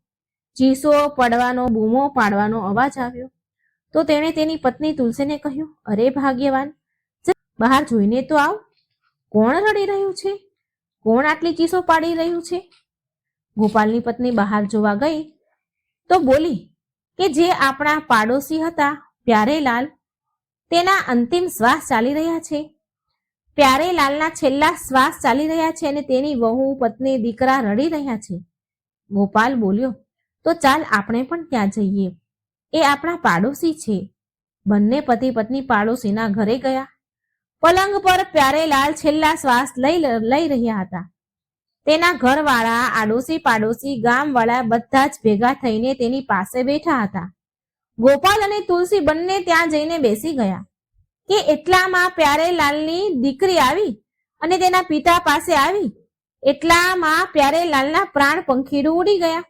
ચીસો પડવાનો, બૂમો પાડવાનો અવાજ આવ્યો. તો તેણે તેની પત્ની તુલસીને કહ્યું, અરે ભાગ્યવાન, બહાર જોઈને તો આવ. કોણ રડી રહ્યું છે? કોણ આટલી ચીસો પાડી રહ્યું છે? ગોપાલની પત્ની બહાર જોવા ગઈ તો બોલી કે જે આપણા પાડોશી હતા પ્યારેલાલ, તેના અંતિમ શ્વાસ ચાલી રહ્યા છે. પ્યારેલાલના છેલ્લા શ્વાસ ચાલી રહ્યા છે અને તેની વહુ, પત્ની, દીકરા રડી રહ્યા છે. ગોપાલ બોલ્યો, તો ચાલ આપણે પણ ત્યાં જઈએ. એ આપણા પાડોશી છે. બંને પતિ પત્ની પાડોશીના ઘરે ગયા. પલંગ પર પ્યારેલાલ છેલ્લા શ્વાસ લઈ રહ્યા હતા. તેના ઘરવાળા, આડોશી પાડોશી, ગામવાળા બધા જ ભેગા થઈને તેની પાસે બેઠા હતા. ગોપાલ અને તુલસી બંને ત્યાં જઈને બેસી ગયા કે એટલામાં પ્યારેલાલની દીકરી આવી અને તેના પિતા પાસે આવી. એટલામાં પ્યારેલાલના પ્રાણ પંખીડું ઉડી ગયા.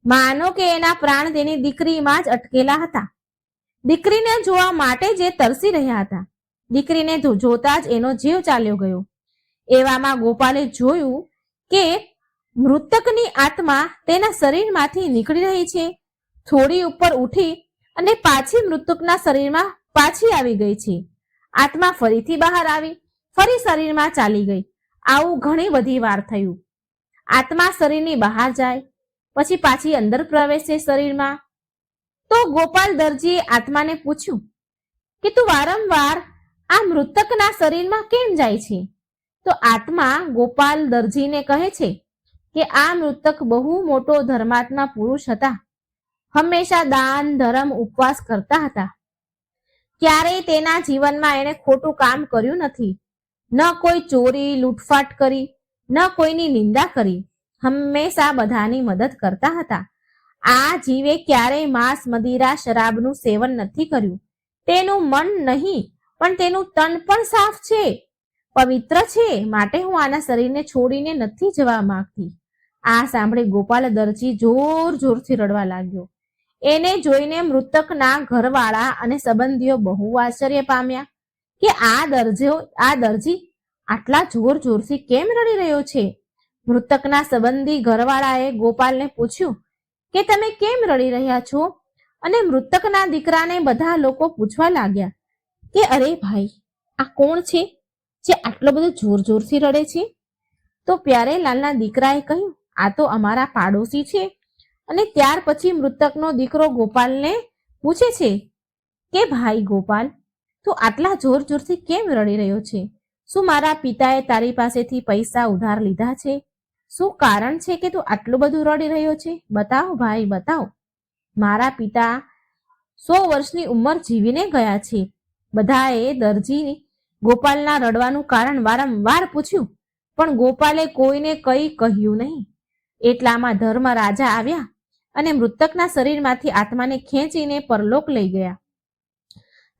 માનો કે એના પ્રાણ તેની દીકરીમાં જ અટકેલા હતા. દીકરીને જોવા માટે જે તરસી રહ્યા હતા. દીકરીને જોતા જ એનો જીવ ચાલ્યો ગયો. એવામાં ગોપાલે જોયું કે મૃતકની આત્મા તેના શરીરમાંથી નીકળી રહી છે. થોડી ઉપર ઉઠી અને પાછી મૃતકના શરીરમાં પાછી આવી ગઈ છે. આત્મા ફરીથી બહાર આવી, ફરી શરીરમાં ચાલી ગઈ. આવું ઘણી બધી વાર થયું. આત્મા શરીરની બહાર જાય, પછી પાછી અંદર પ્રવેશે શરીરમાં. તો ગોપાલ દરજીએ આત્માને પૂછ્યું કે તું વારંવાર આ મૃતકના શરીરમાં કેમ જાય છે? તો આત્મા ગોપાલ દરજીને કહે છે કે આ મૃતક બહુ મોટો ધર્માત્મા પુરુષ હતા. હંમેશા દાન, ધર્મ, ઉપવાસ કરતા હતા. ક્યારેય તેના જીવનમાં એણે ખોટું કામ કર્યું નથી. ન કોઈ ચોરી, લૂંટફાટ કરી, ન કોઈની નિંદા કરી. હંમેશા બધાની મદદ કરતા હતા. આ જીવે ક્યારેય માંસ, મદિરા, શરાબનું સેવન નથી કર્યું. તેનું મન નહીં પણ તેનું તન પણ સાફ છે, પવિત્ર છે. માટે હું આના શરીરને છોડીને નથી જવા માંગતી. આ સાંભળી ગોપાલ દરજી જોર જોરથી રડવા લાગ્યો. એને જોઈને મૃતકના ઘરવાળા અને સંબંધીઓ બહુ આશ્ચર્ય પામ્યા કે આ દરજી આટલા જોર જોરથી કેમ રડી રહ્યો છે. મૃતકના સંબંધી ઘરવાળાએ ગોપાલને પૂછ્યું કે તમે કેમ રડી રહ્યા છો? અને મૃતકના દીકરાને બધા લોકો પૂછવા લાગ્યા કે અરે ભાઈ, આ કોણ છે જે આટલો બધો જોર જોરથી રડે છે? તો પ્યારેલાલના દીકરાએ કહ્યું, આ તો અમારા પાડોશી છે. અને ત્યાર પછી મૃતકનો દીકરો ગોપાલને પૂછે છે કે ભાઈ ગોપાલ, તું આટલા જોર જોરથી કેમ રડી રહ્યો છે? શું મારા પિતાએ તારી પાસેથી પૈસા ઉધાર લીધા છે? શું કારણ છે કે તું આટલું બધું રડી રહ્યો છે? બતાવ ભાઈ, બતાવ. મારા પિતા 100 વર્ષની ઉંમર જીવીને ગયા છે. બધાએ દરજી ગોપાલના રડવાનું કારણ વારંવાર પૂછ્યું, પણ ગોપાલે કોઈને કંઈ કહ્યું નહીં. એટલામાં ધર્મ રાજા આવ્યા અને મૃતકના શરીરમાંથી આત્માને ખેંચીને પરલોક લઈ ગયા.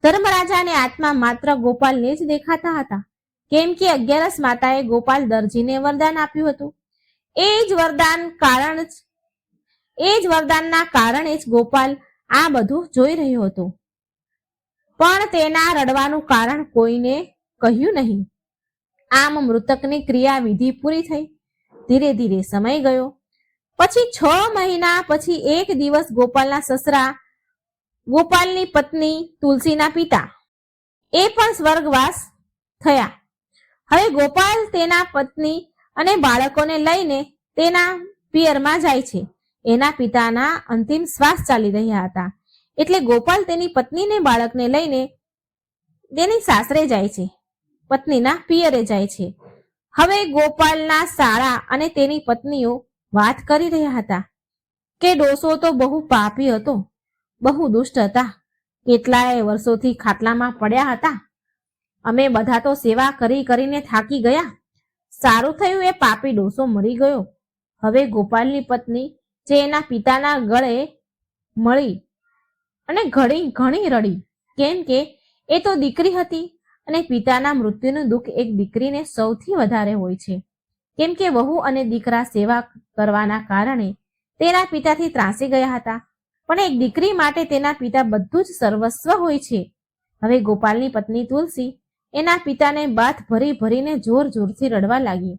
ધર્મરાજાને આત્મા માત્ર ગોપાલને જ દેખાતા હતા, કેમ કે 11 માતાએ ગોપાલ દરજીને વરદાન આપ્યું હતું. એ જ વરદાનના કારણે જ ગોપાલ આ બધું જોઈ રહ્યો હતો, પણ તેના રડવાનું કારણ કોઈને કહ્યું નહીં. આમ મૃતકની ક્રિયા વિધિ પૂરી થઈ. ધીરે ધીરે સમય ગયો. પછી 6 મહિના પછી એક દિવસ ગોપાલના સસરા, ગોપાલની પત્ની, તુલસીના પિતા એ પણ સ્વર્ગવાસ થયા. હવે ગોપાલ તેના પત્ની અને બાળકોને લઈને તેના પિયરમાં જાય છે. એના પિતાના અંતિમ શ્વાસ ચાલી રહ્યા હતા, એટલે ગોપાલ તેની પત્નીને બાળકને લઈને તેની સાસરે જાય છે, પત્નીના પિયરે જાય છે. હવે ગોપાલના સાળા અને તેની પત્નીઓ વાત કરી રહ્યા હતા કે ડોસો તો બહુ પાપી હતો, બહુ દુષ્ટ હતા. કેટલાય વર્ષોથી ખાટલામાં પડ્યા હતા. અમે બધા તો સેવા કરી કરીને થાકી ગયા. સારું થયું એ પાપી ડોસો મરી ગયો. હવે ગોપાલની પત્ની જે એના પિતાના ગળે મળી અને ઘણી રડી, કેમ કે એ તો દીકરી હતી અને પિતાના મૃત્યુનું દુઃખ એક દીકરીને સૌથી વધારે હોય છે. કેમ કે વહુ અને દીકરા સેવા કરવાના કારણે તેના પિતાથી ત્રાસી ગયા હતા, પણ એક દીકરી માટે તેના પિતા બધું જ સર્વસ્વ હોય છે. હવે ગોપાલની પત્ની તુલસી એના પિતાને બાથ ભરી ભરીને જોર જોરથી રડવા લાગી.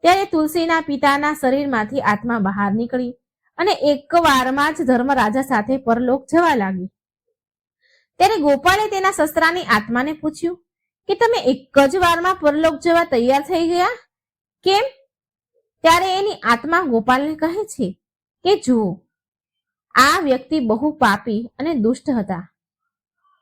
ત્યારે તુલસીના પિતાના શરીરમાંથી આત્મા બહાર નીકળી અને એકવારમાં જ ધર્મરાજા સાથે પરલોક જવા લાગી. ત્યારે ગોપાલે તેના સસરાની આત્માને પૂછ્યું કે તમે એક જ વારમાં પરલોક જવા તૈયાર થઈ ગયા, કેમ? ત્યારે એની આત્મા ગોપાલને કહે છે કે જુઓ, આ વ્યક્તિ બહુ પાપી અને દુષ્ટ હતા.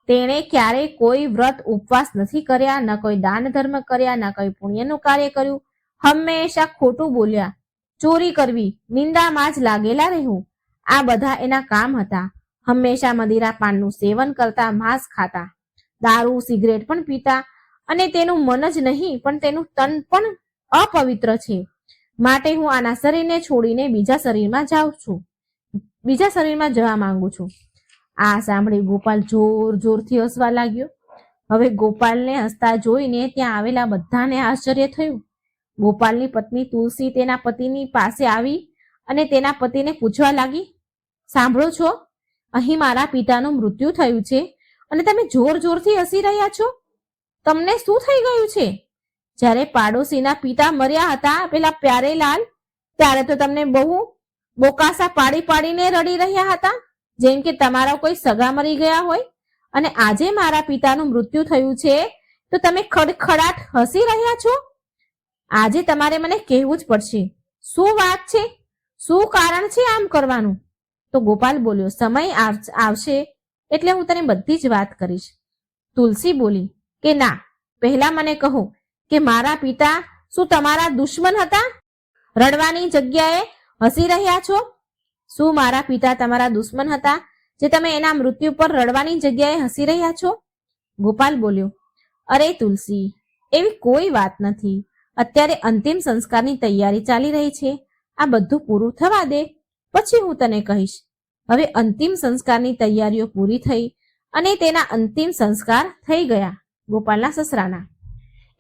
તેણે ક્યારેય કોઈ વ્રત ઉપવાસ નથી કર્યા, ન કોઈ દાન ધર્મ કર્યા, ન કોઈ પુણ્યનું કાર્ય કર્યું. હંમેશા ખોટું બોલ્યા, ચોરી કરવી, નિંદામાં જ લાગેલા રહેવું, આ બધા એના કામ હતા. હંમેશા મદિરા પાનનું સેવન કરતા, માંસ ખાતા, દારૂ સિગરેટ પણ પીતા, અને તેનું મન જ નહીં પણ તેનું તન પણ અપવિત્ર છે. માટે હું આના શરીરને છોડીને બીજા શરીરમાં જવા માંગુ છું. આ સાંભળી ગોપાલ જોર જોરથી હસવા લાગ્યો. હવે ગોપાલને હસતા જોઈને ત્યાં આવેલા બધાને આશ્ચર્ય થયું. ગોપાલની પત્ની તુલસી તેના પતિની પાસે આવી અને તેના પતિને પૂછવા લાગી, સાંભળો છો, અહીં મારા પિતાનું મૃત્યુ થયું છે અને તમે જોર જોરથી હસી રહ્યા છો? તમને શું થઈ ગયું છે? જ્યારે પાડોશીના પિતા મર્યા હતા પેલા પ્યારેલાલ, ત્યારે તો તમને બહુ બોકાસા પાડી પાડીને રડી રહ્યા હતા, જેમ કે તમારા કોઈ સગા મરી ગયા હોય. અને આજે મારા પિતાનું મૃત્યુ થયું છે તો તમે ખડખડાટ હસી રહ્યા છો? આજે તમારે મને કહેવું જ પડશે, શું વાત છે, શું કારણ છે આમ કરવાનું? તો ગોપાલ બોલ્યો, સમય આવશે એટલે હું તને બધી જ વાત કરીશ. તુલસી બોલી કે ના, પહેલા મને કહો કે મારા પિતા શું તમારા દુશ્મન હતા? રડવાની જગ્યાએ હસી રહ્યા છો. શું મારા પિતા તમારા દુશ્મન હતા જે તમે એના મૃત્યુ પર રડવાની જગ્યાએ હસી રહ્યા છો? ગોપાલ બોલ્યો, અરે તુલસી, એવી કોઈ વાત નથી. અત્યારે અંતિમ સંસ્કારની તૈયારી ચાલી રહી છે. આ બધું પૂરું થવા દે, પછી હું તને કહીશ. હવે અંતિમ સંસ્કારની તૈયારીઓ પૂરી થઈ અને તેના અંતિમ સંસ્કાર થઈ ગયા ગોપાલના સસરાના.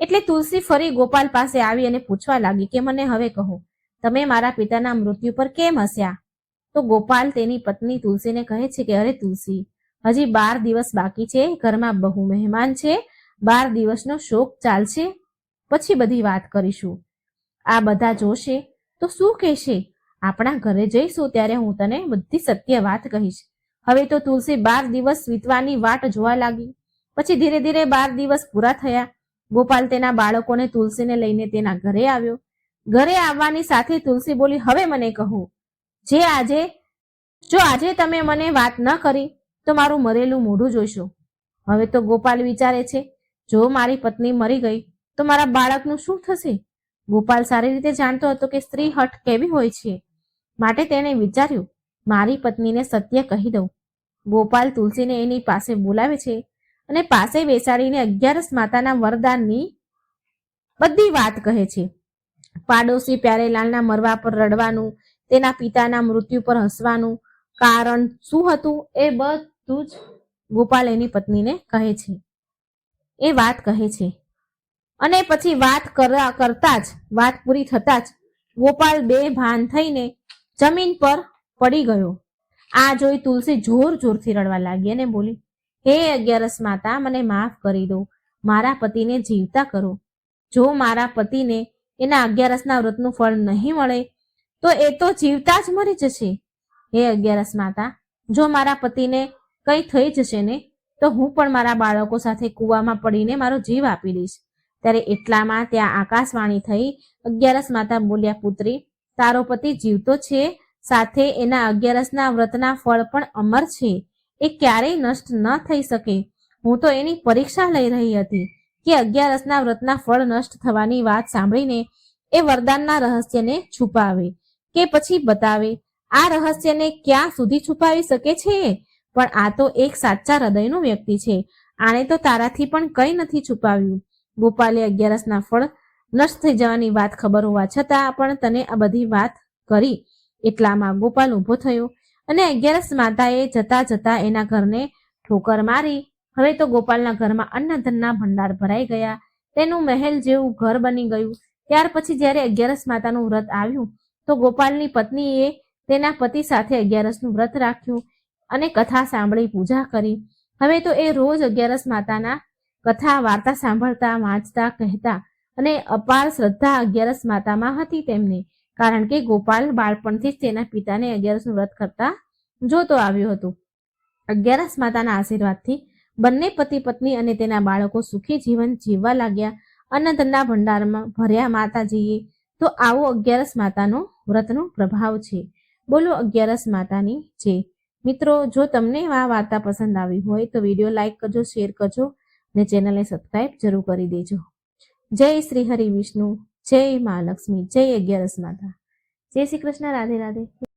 એટલે તુલસી ફરી ગોપાલ પાસે આવી અને પૂછવા લાગી કે મને હવે કહો, તમે મારા પિતાના મૃત્યુ પર કેમ હસ્યા? તો ગોપાલ તેની પત્ની તુલસીને કહે છે કે અરે તુલસી, હજી 12 દિવસ બાકી છે, ઘરમાં બહુ મહેમાન છે, 12 દિવસનો શોક ચાલશે, પછી બધી વાત કરીશું. આ બધા જોશે તો શું કહેશે? આપણા ઘરે જઈશું ત્યારે હું તને બધી સત્ય વાત કહીશ. હવે તો તુલસી 12 દિવસ વીતવાની વાટ જોવા લાગી. પછી ધીરે ધીરે 12 દિવસ પૂરા થયા. ગોપાલ તેના બાળકોને તુલસીને લઈને તેના ઘરે આવ્યો. ઘરે આવવાની સાથે તુલસી બોલી, હવે મને કહો, જો આજે તમે મને વાત ન કરી તો મારું મરેલું મોઢું જોઈશો. હવે તો ગોપાલ વિચારે છે, જો મારી પત્ની મરી ગઈ તો મારા બાળકનું શું થશે? ગોપાલ સારી રીતે જાણતો હતો કે સ્ત્રી હઠ કેવી હોય છે, માટે તેણે વિચાર્યું, મારી પત્નીને સત્ય કહી દઉં. ગોપાલ તુલસીને એની પાસે બોલાવે છે અને પાસે બેસાડીને 11 માતાના વરદાનની બધી વાત કહે છે. પાડોશી પ્યારેલાલના મરવા પર રડવાનું, તેના પિતાના મૃત્યુ પર હસવાનું કારણ શું હતું એ બધું જ ગોપાલ એની પત્નીને કહે છે. એ વાત કહે છે અને પછી વાત પૂરી થતા જ ગોપાલ બેભાન થઈને જમીન પર પડી ગયો. આ જોઈ તુલસી જોર જોરથી રડવા લાગી અને બોલી, હે 11 માતા, મને માફ કરી દો, મારા પતિને જીવતા કરો. જો મારા પતિને એના 11ના વ્રતનું ફળ નહીં મળે તો એ તો જીવતા જ મરી જશે. હે 11 માતા, જો મારા પતિને કંઈ થઈ જશે ને તો હું પણ મારા બાળકો સાથે કૂવામાં પડીને મારો જીવ આપી દઈશ. ત્યારે એટલામાં ત્યાં આકાશવાણી થઈ. 11 માતા બોલ્યા, પુત્રી, તારો પતિ જીવતો છે, સાથે એના 11ના વ્રતના ફળ પણ અમર છે, એ ક્યારેય નષ્ટ ન થઈ શકે. હું તો એની પરીક્ષા લઈ રહી હતી કે 11ના વ્રતના ફળ નષ્ટ થવાની વાત સાંભળીને એ વરદાનના રહસ્યને છુપાવે કે પછી બતાવે. આ રહસ્યને ક્યાં સુધી છુપાવી શકે છે? પણ આ તો એક સાચા હૃદયનો વ્યક્તિ છે, આણે તો તારાથી પણ કંઈ નથી છુપાવ્યું. ગોપાલે 11ના ફળ નષ્ટ થઈ જવાની વાત ખબર હોવા છતાં પણ તને આ બધી વાત કરી. એટલામાં ગોપાલ ઊભો થયો અને 11 માતાએ જતા જતા એના ઘરને ઠોકર મારી. હવે તો ગોપાલના ઘરમાં અન્નધનના ભંડાર ભરાઈ ગયા, તેનું મહેલ જેવું ઘર બની ગયું. ત્યાર પછી જ્યારે 11 માતાનું વ્રત આવ્યું તો ગોપાલની પત્નીએ તેના પતિ સાથે 11નું વ્રત રાખ્યું અને કથા સાંભળી, પૂજા કરી. હવે તો એ રોજ 11 માતાના કથા વાર્તા સાંભળતા, વાંચતા, કહેતા અને અપાર શ્રદ્ધા 11 માતામાં હતી તેમને, કારણ કે ગોપાલ બાળપણથી જ તેના પિતાને 11નું વ્રત કરતા જોતો આવ્યો હતો. 11 માતાના આશીર્વાદથી બંને પતિ પત્ની અને તેના બાળકો સુખી જીવન જીવવા લાગ્યા. અન્નધનના ભંડારમાં ભર્યા માતાજીએ. તો આવો 11 માતાનો વ્રતનો પ્રભાવ છે. બોલો 11 માતાની જય. મિત્રો, જો તમને આ વાર્તા પસંદ આવી હોય તો વિડીયો લાઈક કરજો, શેર કરજો અને ચેનલને સબસ્ક્રાઈબ જરૂર કરી દેજો. જય શ્રી હરિ વિષ્ણુ, જય મા લક્ષ્મી, જય 11 માતા. જય શ્રી કૃષ્ણ. રાધે રાધે.